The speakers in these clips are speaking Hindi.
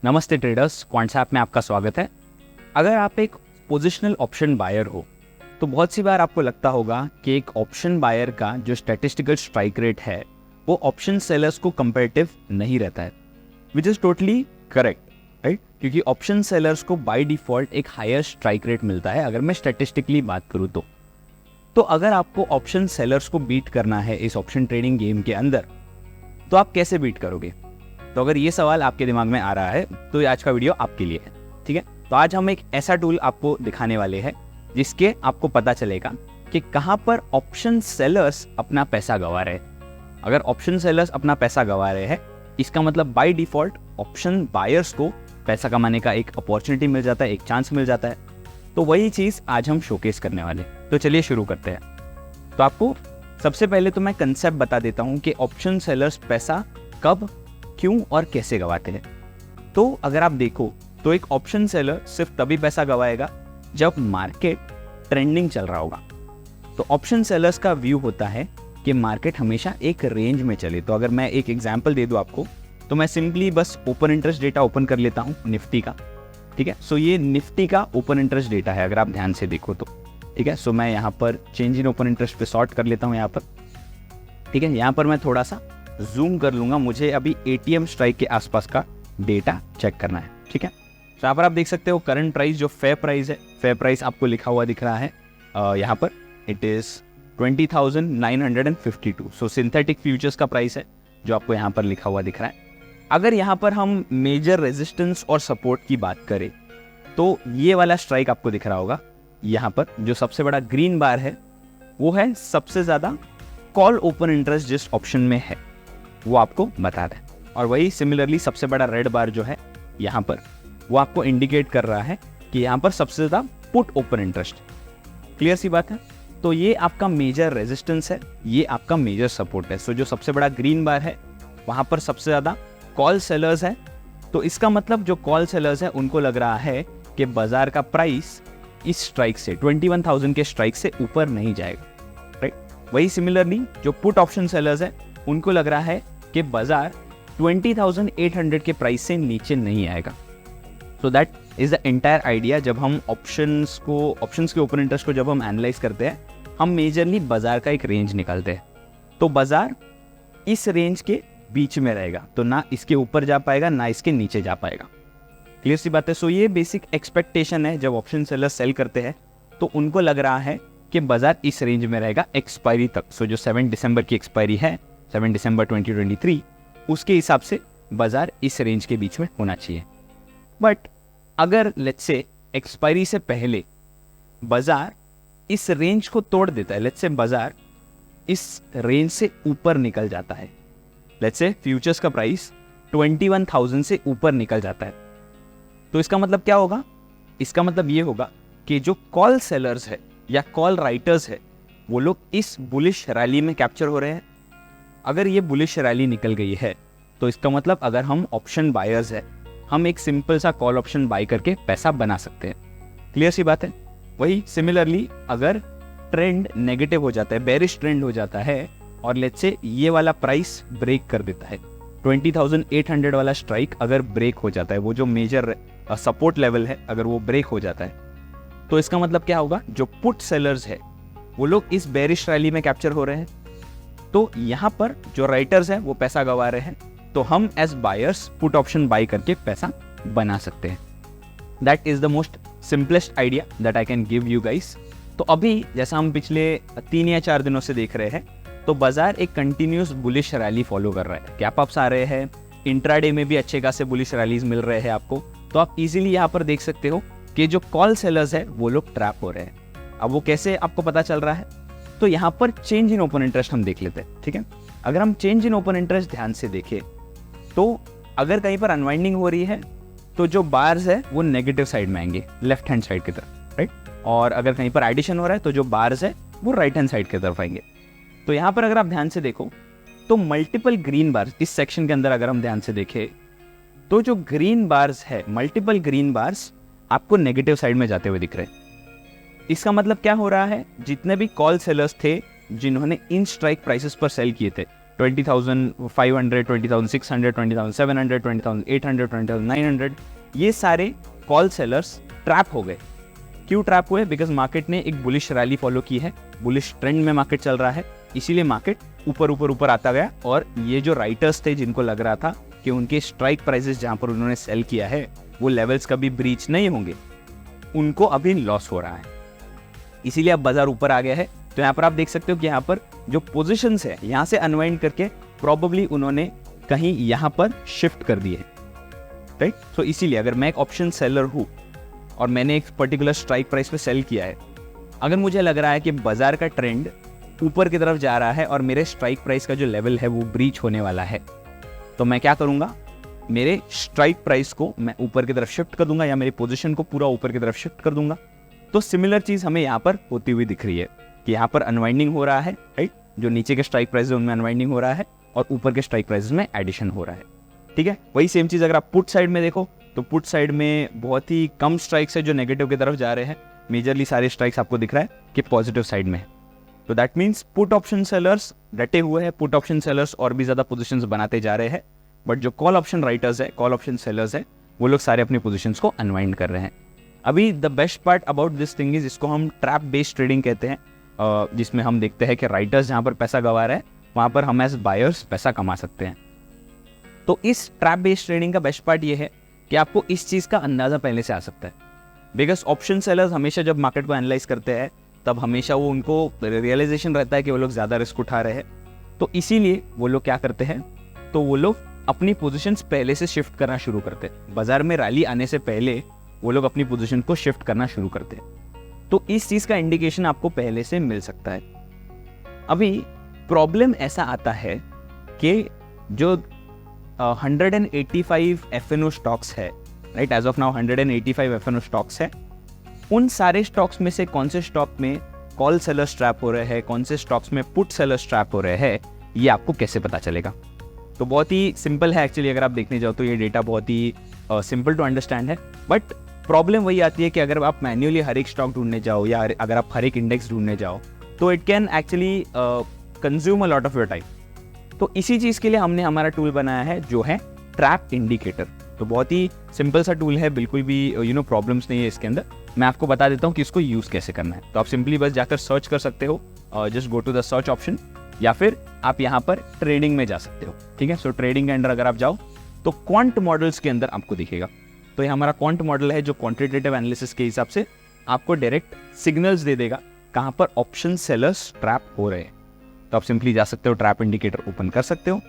नमस्ते ट्रेडर्स, क्वांट्स ऐप में आपका स्वागत है। अगर आप एक पोजिशनल ऑप्शन बायर हो तो बहुत सी बार आपको लगता होगा कि एक ऑप्शन बायर का जो स्टैटिस्टिकल स्ट्राइक रेट है वो ऑप्शन सेलर्स को कंपैरेटिव नहीं रहता है, which is totally correct, right? क्योंकि ऑप्शन सेलर्स को बाय डिफॉल्ट एक हायर स्ट्राइक रेट मिलता है अगर मैं स्टैटिस्टिकली बात करूँ तो अगर आपको ऑप्शन सेलर्स को बीट करना है इस ऑप्शन ट्रेडिंग गेम के अंदर तो आप कैसे बीट करोगे? तो अगर ये सवाल आपके दिमाग में आ रहा है तो आज का वीडियो आपके लिए है, ठीक है? तो आज हम एक ऐसा टूल आपको दिखाने वाले हैं जिसके आपको पता चलेगा कि कहाँ पर ऑप्शन सेलर्स अपना पैसा गंवा रहे हैं। अगर ऑप्शन सेलर्स अपना पैसा गंवा रहे हैं इसका मतलब बाय डिफॉल्ट ऑप्शन बायर्स को पैसा कमाने का एक अपॉर्चुनिटी मिल जाता है, एक चांस मिल जाता है। तो वही चीज़ आज हम शोकेस करने वाले। तो चलिए शुरू करते हैं। तो आपको सबसे पहले तो मैं कंसेप्ट बता देता हूँ कि ऑप्शन सेलर्स पैसा कब, क्यों और कैसे गंवाते हैं। तो अगर आप देखो तो एक ऑप्शन सेलर सिर्फ तभी पैसा गंवाएगा जब मार्केट ट्रेंडिंग चल रहा होगा। तो ऑप्शन सेलर्स का व्यू होता है कि मार्केट हमेशा एक रेंज में चले। तो अगर मैं एक एग्जांपल दे दूं आपको तो मैं सिंपली बस ओपन इंटरेस्ट डेटा ओपन कर लेता हूं निफ्टी का, ठीक है? सो ये निफ्टी का ओपन इंटरेस्ट डेटा है अगर आप ध्यान से देखो तो, ठीक है? सो मैं यहाँ पर चेंज इन ओपन इंटरेस्ट पे सॉर्ट कर लेता हूँ यहाँ पर, ठीक है? यहाँ पर मैं थोड़ा सा जूम कर लूंगा, मुझे अभी एटीएम स्ट्राइक के आसपास का डेटा चेक करना है, ठीक है? तो यहाँ पर आप देख सकते हो करंट प्राइस जो फेयर प्राइस है, फेयर प्राइस आपको लिखा हुआ दिख रहा है यहाँ पर, it is 20,952। So synthetic futures का प्राइस है जो आपको यहाँ पर लिखा हुआ दिख रहा है। अगर यहाँ पर हम मेजर रेजिस्टेंस और सपोर्ट की बात करें तो ये वाला स्ट्राइक आपको दिख रहा होगा यहाँ पर, जो सबसे बड़ा ग्रीन बार है वो है सबसे ज्यादा कॉल ओपन इंटरेस्ट जिस ऑप्शन में है वो आपको बता दें, और वही सिमिलरली सबसे बड़ा रेड बार जो है यहाँ पर वो आपको इंडिकेट कर रहा है कि यहाँ पर सबसे ज्यादा पुट ओपन इंटरेस्ट। क्लियर सी बात है? तो ये आपका मेजर रेजिस्टेंस है, ये आपका मेजर सपोर्ट है। सो जो सबसे बड़ा ग्रीन बार है वहां पर सबसे ज्यादा कॉल सेलर्स है। तो इसका मतलब जो कॉल सेलर्स है उनको लग रहा है कि बाजार का प्राइस इस स्ट्राइक से 21,000 के स्ट्राइक से ऊपर नहीं जाएगा, राइट? वही सिमिलरली जो पुट ऑप्शन सेलर्स है उनको लग रहा है कि बाजार 20,800 के प्राइस से नीचे नहीं आएगा। So that is the entire idea. जब हम ऑप्शंस के ओपन इंटरेस्ट को जब हम एनालाइज करते हैं हम मेजरली बाजार का एक रेंज निकालते हैं। तो बाजार इस रेंज के बीच में रहेगा, तो ना इसके ऊपर जा पाएगा ना इसके नीचे जा पाएगा। क्लियर सी बात है? सो ये बेसिक एक्सपेक्टेशन है। जब ऑप्शन सेलर सेल करते हैं तो उनको लग रहा है कि बाजार इस रेंज में रहेगा एक्सपायरी तक। सो जो 7 दिसंबर की एक्सपायरी है, 7 दिसंबर 2023, उसके हिसाब से बाजार इस रेंज के बीच में होना चाहिए। बट अगर लेट्स से एक्सपायरी से पहले बाजार इस रेंज को तोड़ देता है, लेट्स से बाजार इस रेंज से ऊपर निकल जाता है, लेट्स से फ्यूचर्स का प्राइस 21,000 से ऊपर निकल जाता है, तो इसका मतलब क्या होगा? इसका मतलब ये होगा कि जो कॉल सेलर्स है या कॉल राइटर्स है वो लोग इस बुलिश रैली में कैप्चर हो रहे हैं। अगर ये बुलिश रैली निकल गई है तो इसका मतलब अगर हम ऑप्शन बायर्स है हम एक सिंपल सा कॉल ऑप्शन बाय करके पैसा बना सकते हैं। क्लियर सी बात है? वही सिमिलरली अगर ट्रेंड नेगेटिव हो जाता है, बेरिश ट्रेंड हो जाता है और लेट्स से ये वाला प्राइस ब्रेक कर देता है, 20,800 वाला स्ट्राइक अगर ब्रेक हो जाता है, वो जो मेजर सपोर्ट लेवल है अगर वो ब्रेक हो जाता है तो इसका मतलब क्या होगा? जो पुट सेलर्स है वो लोग इस बेरिश रैली में कैप्चर हो रहे हैं, तो यहाँ पर जो राइटर्स है वो पैसा गंवा रहे हैं, तो हम as buyers put option buy करके पैसा बना सकते हैं। That is the most simplest idea that I can give you guys. तो अभी जैसा हम पिछले 3 या 4 दिनों से देख रहे हैं तो बाजार एक कंटिन्यूस बुलिश रैली फॉलो कर रहा है, गैप अप्स आ रहे हैं, इंट्राडे में भी अच्छे खासे बुलिश रैलीज मिल रहे हैं आपको। तो आप इजीली यहाँ पर देख सकते हो कि जो कॉल सेलर्स है वो लोग ट्रैप हो रहे हैं। अब वो कैसे आपको पता चल रहा है? तो यहाँ पर चेंज इन ओपन इंटरेस्ट हम देख लेते हैं, ठीक है? अगर हम चेंज इन ओपन इंटरेस्ट ध्यान से देखें तो अगर कहीं पर अनवाइंडिंग हो रही है तो जो बार्स है वो नेगेटिव साइड में आएंगे, लेफ्ट हैंड साइड की तरफ, राइट? और अगर कहीं पर एडिशन हो रहा है तो जो बार्स है वो राइट हैंड साइड की तरफ आएंगे। तो यहाँ पर अगर आप ध्यान से देखो तो मल्टीपल ग्रीन बार्स इस सेक्शन के अंदर अगर हम ध्यान से देखें तो जो ग्रीन बार्स है, मल्टीपल ग्रीन बार्स आपको नेगेटिव साइड में जाते हुए दिख रहे हैं। इसका मतलब क्या हो रहा है? जितने भी कॉल सेलर्स थे जिन्होंने इन स्ट्राइक प्राइसेस पर सेल किए थे 20,500, 20,600, 20,700, 20,800, 20,900, ये सारे कॉल सेलर्स ट्रैप हो गए। क्यों ट्रैप हुए? बिकॉज मार्केट ने एक बुलिश रैली फॉलो की है, बुलिश ट्रेंड में मार्केट चल रहा है, इसीलिए मार्केट ऊपर ऊपर ऊपर आता गया। और ये जो राइटर्स थे जिनको लग रहा था कि उनके स्ट्राइक प्राइसेस जहां पर उन्होंने सेल किया है वो लेवल्स कभी ब्रीच नहीं होंगे, उनको अभी लॉस हो रहा है, इसीलिए अब बाजार ऊपर आ गया है। तो यहाँ पर आप देख सकते हो कि यहाँ पर जो पोजीशंस है यहाँ से अनवाइंड करके प्रोबेबली उन्होंने कहीं यहाँ पर शिफ्ट कर दिए, राइट। तो इसीलिए अगर मैं एक ऑप्शन सेलर हूँ और मैंने एक पर्टिकुलर स्ट्राइक प्राइस पे सेल किया है, अगर मुझे लग रहा है कि बाजार का ट्रेंड ऊपर की तरफ जा रहा है और मेरे स्ट्राइक प्राइस का जो लेवल है वो ब्रीच होने वाला है, तो मैं क्या करूंगा, मेरे स्ट्राइक प्राइस को मैं ऊपर की तरफ शिफ्ट कर दूंगा या मेरी पोजीशन को पूरा ऊपर की तरफ शिफ्ट कर दूंगा। तो सिमिलर चीज हमें यहाँ पर होती हुई दिख रही है कि यहाँ पर अनवाइंडिंग हो रहा है, राइट। जो नीचे के स्ट्राइक प्राइस है उनमें अनवाइंडिंग हो रहा है और ऊपर के स्ट्राइक प्राइस में एडिशन हो रहा है, ठीक है। वही सेम चीज अगर आप पुट साइड में देखो तो पुट साइड में बहुत ही कम स्ट्राइक्स है जो नेगेटिव की तरफ जा रहे हैं, मेजरली सारे स्ट्राइक्स आपको दिख रहा है कि पॉजिटिव साइड में है। तो that means put option sellers डटे हुए हैं, पुट ऑप्शन सेलर्स और भी ज्यादा पोजीशंस बनाते जा रहे हैं, बट जो कॉल ऑप्शन राइटर्स है, कॉल ऑप्शन सेलर्स है, वो लोग सारे अपनी पोजीशंस को अनवाइंड कर रहे हैं। अभी the best part about this thing is, इसको हम ट्रैप बेस्ड ट्रेडिंग कहते हैं, जिसमें हम देखते हैं कि राइटर्स जहां पर पैसा गवा रहे हैं वहां पर हम एज बायर्स पैसा कमा सकते हैं। तो इस ट्रैप बेस्ड ट्रेडिंग का बेस्ट पार्ट ये है कि आपको इस चीज का अंदाजा पहले से आ सकता है, बिकॉज ऑप्शन सेलर्स हमेशा जब मार्केट को एनालाइज करते हैं तब हमेशा वो उनको रियलाइजेशन रहता है कि वो लोग ज्यादा रिस्क उठा रहे हैं, तो इसीलिए वो लोग क्या करते हैं, तो वो लोग अपनी पोजीशंस पहले से शिफ्ट करना शुरू करते हैं। बाजार में रैली आने से पहले वो लोग अपनी पोजीशन को शिफ्ट करना शुरू करते हैं। तो इस चीज का इंडिकेशन आपको पहले से मिल सकता है। अभी प्रॉब्लम ऐसा आता है कि जो 185 FNO स्टॉक्स है, right, as of now 185 FNO stocks है, उन सारे स्टॉक्स में से कौन से स्टॉक में कॉल सेलर ट्रैप हो रहे हैं, कौन से स्टॉक्स में पुट सेलर ट्रैप हो रहे हैं, ये आपको कैसे पता चलेगा? तो बहुत ही सिंपल है एक्चुअली, अगर आप देखने जाओ तो ये डेटा बहुत ही सिंपल टू अंडरस्टैंड है। बट प्रॉब्लम वही आती है कि अगर आप मैन्युअली हर एक स्टॉक ढूंढने जाओ या अगर आप हर एक इंडेक्स ढूंढने जाओ तो it can actually consume a lot of your time. तो इसी चीज के लिए हमने हमारा टूल बनाया है जो है ट्रैप इंडिकेटर। तो बहुत ही सिंपल सा टूल है, बिल्कुल भी प्रॉब्लम्स नहीं है इसके अंदर। मैं आपको बता देता हूँ कि इसको यूज कैसे करना है। तो आप सिंपली बस जाकर सर्च कर सकते हो, just go to the search option, या फिर आप यहाँ पर ट्रेडिंग में जा सकते हो, ठीक है। सो ट्रेडिंग के अंदर अगर आप जाओ तो क्वांट मॉडल्स के अंदर आपको दिखेगा। तो ये हमारा क्वांट मॉडल है जो क्वांटिटेटिव एनालिसिस के हिसाब से आपको डायरेक्ट सिग्नल्स दे देगा कहाँ पर ऑप्शन सेलर्स ट्रैप हो रहे हैं। तो आप सिंपली जा सकते हो, ट्रैप इंडिकेटर ओपन कर सकते हो।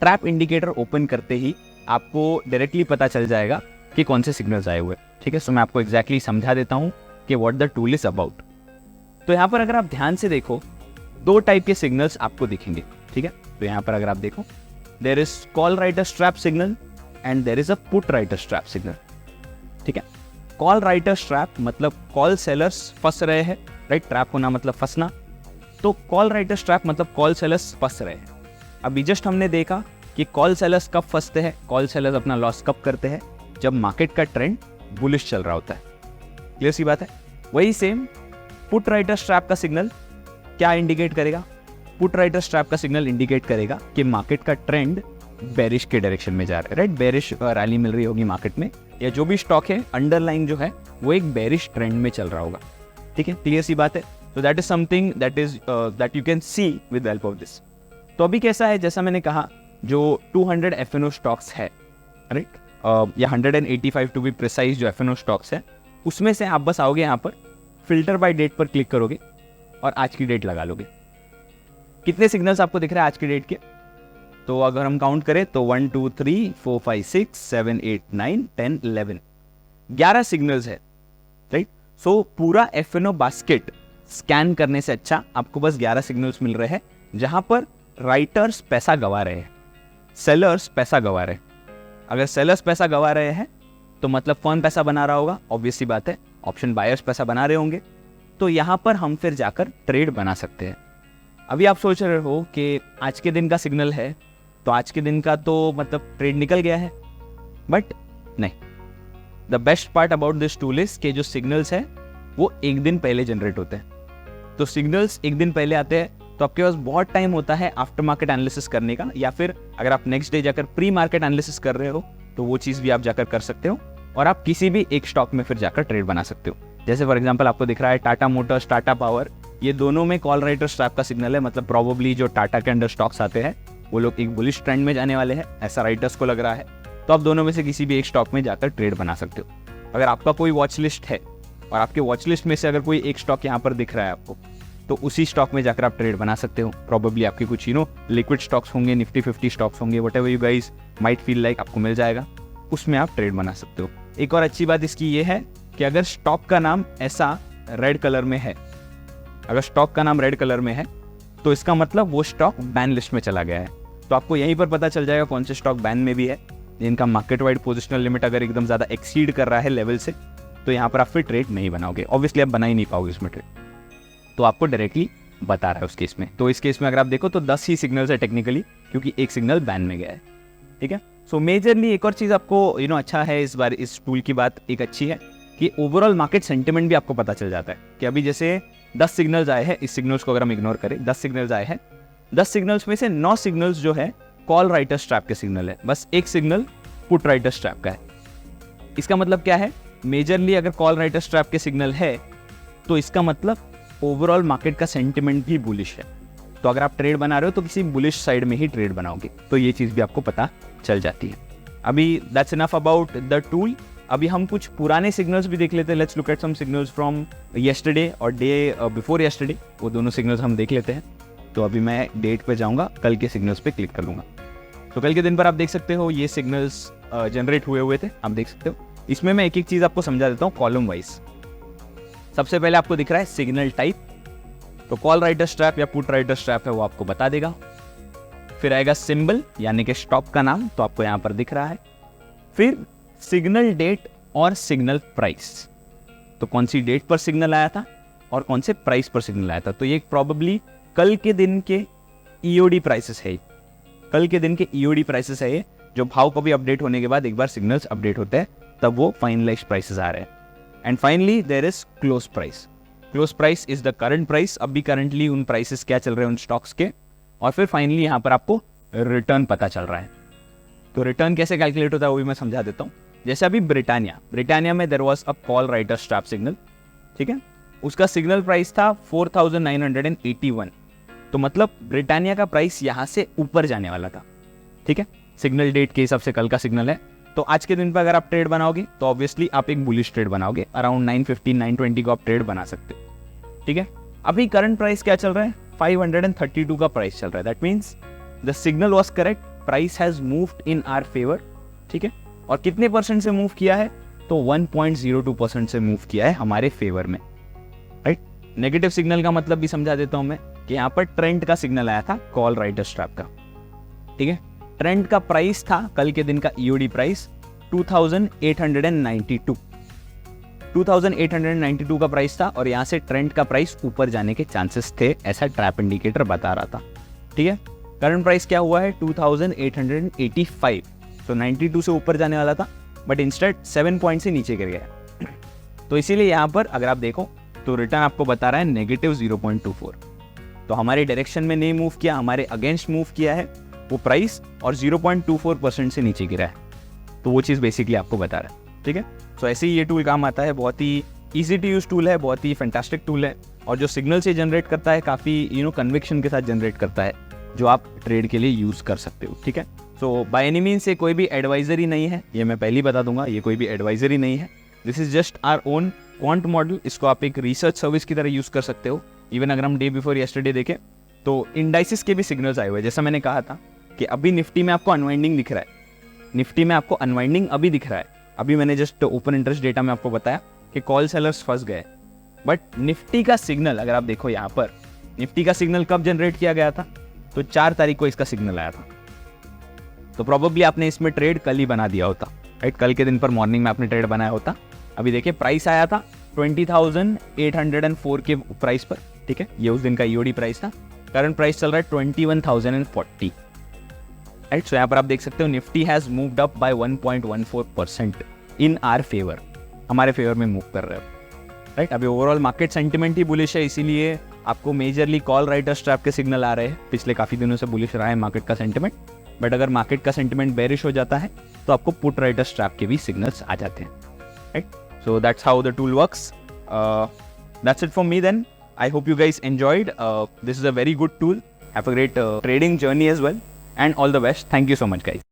ट्रैप इंडिकेटर ओपन करते ही आपको डायरेक्टली पता चल जाएगा कि कौन से सिग्नल्स आए हुए, ठीक है। सो मैं आपको एग्जैक्टली समझा देता हूँ कि what the tool is about. तो यहाँ पर अगर आप ध्यान से देखो, दो टाइप के सिग्नल्स आपको दिखेंगे, ठीक है। तो यहाँ पर अगर आप देखो, there is call writer trap signal and there is a put writer trap signal, ठीक है। कॉल राइटर ट्रैप मतलब कॉल सेलर्स फंस रहे हैं, राइट, ट्रैप होना मतलब फंसना। तो कॉल राइटर ट्रैप मतलब कॉल सेलर्स फंस रहे हैं। अभी जस्ट हमने देखा कि कॉल सेलर्स कब फंसते हैं, कॉल सेलर्स अपना लॉस कब करते हैं, जब मार्केट का ट्रेंड बुलिश चल रहा होता है। क्लियर सी बात है। वही सेम पुट राइटर ट्रैप का सिग्नल क्या इंडिकेट करेगा? पुट राइटर ट्रैप का सिग्नल इंडिकेट करेगा कि मार्केट का ट्रेंड बेरिश के डायरेक्शन में जा रहा है, राइट। बेरिश रैली मिल रही होगी मार्केट में, या जो भी स्टॉक है अंडरलाइन जो है वो एक बेरिश ट्रेंड में चल रहा होगा, ठीक है। क्लियर सी बात है। तो that is something that you can see with help of this. तो अभी कैसा है, जैसा मैंने कहा, जो 200 FNO स्टॉक्स है, राइट, या 185 टू बी प्रिसाइज जो FNO स्टॉक्स है, उसमें से आप बस आओगे यहाँ पर फिल्टर बाय डेट पर क्लिक करोगे और आज की डेट लगा लोगे। कितने सिग्नल्स आपको दिख रहे हैं आज की डेट के? तो अगर हम काउंट करें तो 1 2 3 4 5 6 7 8 9 10 11 11 सिग्नल्स है, राइट। सो पूरा FNO बास्केट स्कैन करने से अच्छा आपको बस 11 सिग्नल्स मिल रहे हैं जहां पर राइटर्स पैसा गवा रहे हैं, सेलर्स पैसा गवा रहे हैं। अगर सेलर्स पैसा गवा रहे हैं तो मतलब कौन पैसा बना रहा होगा? ऑब्वियस सी बात है, ऑप्शन बायर्स पैसा बना रहे होंगे। तो यहां पर हम फिर जाकर ट्रेड बना सकते हैं। अभी आप सोच रहे हो कि आज के दिन का सिग्नल है तो आज के दिन का तो मतलब ट्रेड निकल गया है, बट नहीं। The best part about this tool is के जो सिग्नल्स है वो एक दिन पहले जनरेट होते हैं। तो सिग्नल्स एक दिन पहले आते हैं तो आपके पास बहुत टाइम होता है आफ्टर मार्केट एनालिसिस करने का, या फिर अगर आप नेक्स्ट डे जाकर प्री मार्केट एनालिसिस कर रहे हो तो वो चीज़ भी आप जाकर कर सकते हो, और आप किसी भी एक स्टॉक में फिर जाकर ट्रेड बना सकते हो। जैसे फॉर एग्जांपल आपको दिख रहा है टाटा मोटर्स, टाटा पावर, ये दोनों में कॉल राइटर स्ट्रैप का सिग्नल है, मतलब प्रोबेबली जो टाटा के अंडर स्टॉक्स आते हैं वो लोग एक बुलिश ट्रेंड में जाने वाले हैं, ऐसा राइटर्स को लग रहा है। तो आप दोनों में से किसी भी एक स्टॉक में जाकर ट्रेड बना सकते हो। अगर आपका कोई वॉच लिस्ट है और आपके वॉच लिस्ट में से अगर कोई एक स्टॉक यहाँ पर दिख रहा है आपको, तो उसी स्टॉक में जाकर आप ट्रेड बना सकते हो। प्रोबेबली आपके कुछ लिक्विड स्टॉक्स होंगे, निफ्टी 50 स्टॉक्स होंगे, whatever you guys might feel like, आपको मिल जाएगा, उसमें आप ट्रेड बना सकते हो। एक और अच्छी बात इसकी ये है कि अगर स्टॉक का नाम ऐसा रेड कलर में है, अगर स्टॉक का नाम रेड कलर में है तो इसका मतलब वो स्टॉक बैन लिस्ट में चला गया है। तो आपको यहीं पर पता चल जाएगा कौन से स्टॉक बैन में भी है, जिनका मार्केट वाइड पोजिशनल लिमिट अगर एकदम ज़्यादा एक्सीड कर रहा है लेवल से, तो यहाँ पर आप फिर ट्रेड नहीं बनाओगे। ऑब्वियसली आप बना ही नहीं पाओगे इसमें ट्रेड, तो आपको डायरेक्टली बता रहा है उस केस में। तो इस केस में अगर आप देखो तो 10 ही सिग्नल्स है टेक्निकली, क्योंकि एक सिग्नल बैन में गया है। ठीक है, सो मेजरली एक और चीज़ आपको अच्छा है इस बार इस टूल की बात एक अच्छी है कि ओवरऑल मार्केट सेंटिमेंट भी आपको पता चल जाता है कि अभी जैसे 10 सिग्नल्स आए हैं, इस सिग्नल्स को अगर हम इग्नोर करें, 10 सिग्नल्स आए हैं, 10 सिग्नल्स में से 9 सिग्नल्स जो है कॉल राइटर स्ट्रैप के सिग्नल है, बस एक सिग्नल पुट राइटर स्ट्रैप का है। इसका मतलब क्या है, मेजरली अगर कॉल राइटर स्ट्रैप के सिग्नल है तो इसका मतलब ओवरऑल मार्केट का सेंटिमेंट भी बुलिश है। तो अगर आप ट्रेड बना रहे हो तो किसी बुलिश साइड में ही ट्रेड बनाओगे, तो ये चीज़ भी आपको पता चल जाती है। अभी that's enough about the tool. अभी हम कुछ पुराने सिग्नल्स भी देख लेते हैं। Let's look at some signals from yesterday और डे बिफोर येस्टरडे, वो दोनों सिग्नल्स हम देख लेते हैं। तो अभी मैं डेट पे जाऊंगा, कल के सिग्नल्स पे क्लिक कर लूंगा। तो कल के दिन पर आप देख सकते हो ये सिग्नल्स जनरेट हुए थे, आप देख सकते हो। इसमें मैं एक एक चीज़ आपको समझा देता हूँ कॉलम वाइज। सबसे पहले आपको दिख रहा है सिग्नल टाइप, तो कॉल राइटर स्ट्रैप या पुट राइटर स्ट्रैप है वो आपको बता देगा। फिर आएगा सिंबल यानी कि स्टॉक का नाम, तो आपको यहाँ पर दिख रहा है। फिर सिग्नल डेट और सिग्नल प्राइस, तो कौन सी डेट पर सिग्नल आया था और कौन से प्राइस पर सिग्नल आया था। तो ये प्रोबेबली कल के दिन के ईओडी प्राइसेस है, कल के दिन के ईओडी प्राइसेस है ये, जो भाव को भी अपडेट होने के बाद एक बार सिग्नल्स अपडेट होते हैं तब वो फाइनलाइज प्राइसेस आ रहे हैं। And finally there is close price. Close price is the current price, अभी करंटली उन प्राइसेस क्या चल रहे हैं उन स्टॉक्स के। और फिर फाइनली यहाँ पर आपको रिटर्न पता चल रहा है। तो रिटर्न कैसे कैलकुलेट होता है वो भी मैं समझा देता हूँ। जैसे अभी ब्रिटानिया में there was a call writer strap signal, ठीक है, उसका सिग्नल प्राइस था 4981, तो मतलब ब्रिटानिया का प्राइस यहाँ से ऊपर जाने वाला था। ठीक है, सिग्नल डेट के हिसाब से कल का सिग्नल है। तो आज के दिन पर अगर आप ट्रेड बनाओगे तो ऑब्वियसली आप एक बुलिश ट्रेड बनाओगे, अराउंड 950 920 को आप ट्रेड बना सकते हो। ठीक है, अभी करंट प्राइस क्या चल रहा है, 532 का प्राइस चल रहा है। That means the signal was correct, price has moved in our favour. ठीक है, और कितने परसेंट से मूव किया है, तो 1.02% से मूव किया है हमारे फेवर में। राइट, नेगेटिव सिग्नल का मतलब भी समझा देता हूं मैं कि यहाँ पर ट्रेंड का सिग्नल आया था कॉल राइटर स्ट्रैप का। ठीक है, ट्रेंड का प्राइस था कल के दिन का ईओडी प्राइस 2892 का प्राइस था, और यहाँ से ट्रेंड का प्राइस ऊपर जाने के चांसेस थे, ऐसा ट्रैप इंडिकेटर बता रहा था। ठीक है, करंट प्राइस क्या हुआ है 2885, तो 92 से ऊपर जाने वाला था, बट इंस्टेड 7 पॉइंट से नीचे गिर गया। तो इसीलिए यहाँ पर अगर आप देखो तो रिटर्न आपको बता रहा है -0.24। तो हमारे डायरेक्शन में नहीं मूव किया, हमारे अगेंस्ट मूव किया है वो प्राइस, और 0.24% से नीचे गिरा है। तो वो चीज़ बेसिकली आपको बता रहा है। ठीक है, तो ऐसे ही ये टूल काम आता है, बहुत ही ईजी टू यूज टूल है, बहुत ही फैंटास्टिक टूल है, और जो सिग्नल से जनरेट करता है काफ़ी कन्विक्शन के साथ जनरेट करता है, जो आप ट्रेड के लिए यूज़ कर सकते हो। ठीक है, सो बाय एनी मीन्स ये कोई भी एडवाइजरी नहीं है, ये मैं पहले ही बता दूंगा, ये कोई भी एडवाइजरी नहीं है। This is just our own quant model. इसको आप एक रिसर्च सर्विस की तरह यूज़ कर सकते हो। इवन अगर हम डे बिफोर येस्टरडे देखें तो इंडाइसिस के भी सिग्नल्स आए हुए हैं। जैसा मैंने कहा था कि अभी निफ्टी में आपको अनवाइंडिंग दिख रहा है, निफ्टी में आपको अनवाइंडिंग अभी दिख रहा है। अभी मैंने जस्ट ओपन इंटरेस्ट डेटा में आपको बताया कि कॉल सेलर्स फंस गए, बट निफ्टी का सिग्नल अगर आप देखो यहाँ पर, निफ्टी का सिग्नल कब जनरेट किया गया था, तो 4 तारीख को इसका सिग्नल आया था। तो प्रोबेबली आपने इसमें ट्रेड कल ही बना दिया होता, राइट, कल के दिन पर मॉर्निंग में आपने ट्रेड बनाया होता। अभी देखिए प्राइस आया था 20,804 के प्राइस पर। ठीक है, ये उस दिन का ईओडी प्राइस था। करंट प्राइस चल रहा है 21,040। राइट, सो यहाँ पर आप देख सकते हो Nifty has moved up by 1.14% in our favour, हमारे फेवर में मूव कर रहे हो। राइट, अभी ओवरऑल मार्केट सेंटिमेंट ही बुलिश है, इसीलिए आपको मेजरली कॉल राइटर स्ट्रैप के सिग्नल आ रहे हैं, पिछले काफ़ी दिनों से बुलिश रहा है मार्केट का सेंटिमेंट, बट अगर मार्केट का सेंटिमेंट बेरिश हो जाता है तो आपको पुट राइटर स्ट्रैप के भी सिग्नल्स आ जाते हैं, right? So that's how the tool works. That's it from me then. I hope you guys enjoyed. This is a very good tool. Have a great trading journey as well. And all the best. Thank you so much, guys.